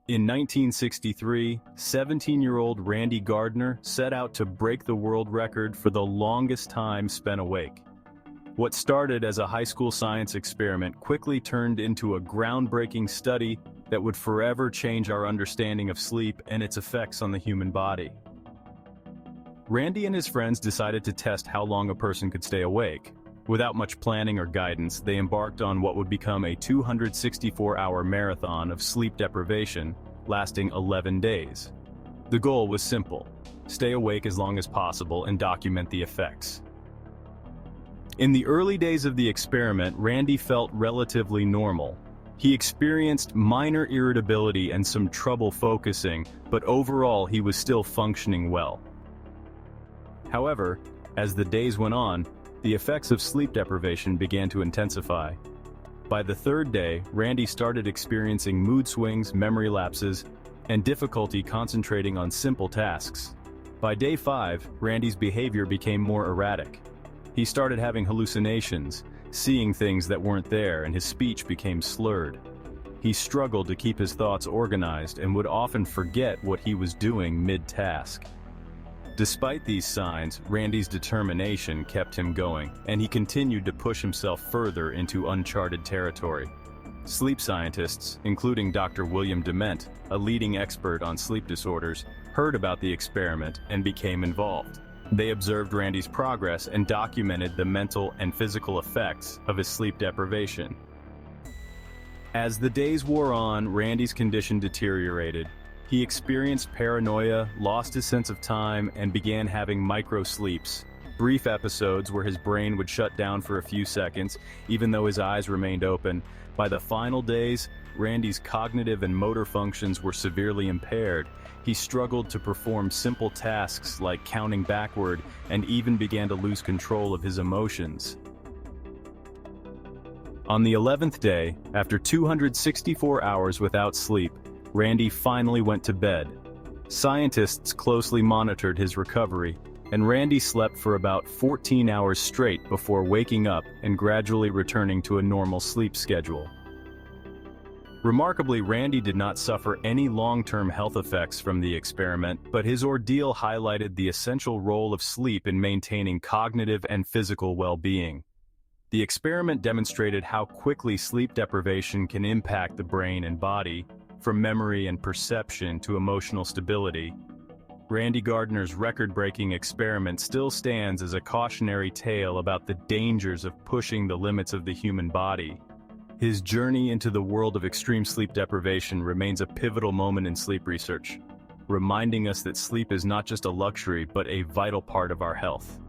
In 1963, 17-year-old Randy Gardner set out to break the world record for the longest time spent awake. What started as a high school science experiment quickly turned into a groundbreaking study that would forever change our understanding of sleep and its effects on the human body. Randy and his friends decided to test how long a person could stay awake. Without much planning or guidance, they embarked on what would become a 264-hour marathon of sleep deprivation, lasting 11 days. The goal was simple: stay awake as long as possible and document the effects. In the early days of the experiment, Randy felt relatively normal. He experienced minor irritability and some trouble focusing, but overall he was still functioning well. However, as the days went on, the effects of sleep deprivation began to intensify. By the third day, Randy started experiencing mood swings, memory lapses, and difficulty concentrating on simple tasks. By day 5, Randy's behavior became more erratic. He started having hallucinations, seeing things that weren't there, and his speech became slurred. He struggled to keep his thoughts organized and would often forget what he was doing mid-task. Despite these signs, Randy's determination kept him going, and he continued to push himself further into uncharted territory. Sleep scientists, including Dr. William Dement, a leading expert on sleep disorders, heard about the experiment and became involved. They observed Randy's progress and documented the mental and physical effects of his sleep deprivation. As the days wore on, Randy's condition deteriorated. He experienced paranoia, lost his sense of time, and began having micro-sleeps, brief episodes where his brain would shut down for a few seconds, even though his eyes remained open. By the final days, Randy's cognitive and motor functions were severely impaired. He struggled to perform simple tasks like counting backward and even began to lose control of his emotions. On the 11th day, after 264 hours without sleep, Randy finally went to bed. Scientists closely monitored his recovery, and Randy slept for about 14 hours straight before waking up and gradually returning to a normal sleep schedule. Remarkably, Randy did not suffer any long-term health effects from the experiment, but his ordeal highlighted the essential role of sleep in maintaining cognitive and physical well-being. The experiment demonstrated how quickly sleep deprivation can impact the brain and body, from memory and perception to emotional stability. Randy Gardner's record-breaking experiment still stands as a cautionary tale about the dangers of pushing the limits of the human body. His journey into the world of extreme sleep deprivation remains a pivotal moment in sleep research, reminding us that sleep is not just a luxury but a vital part of our health.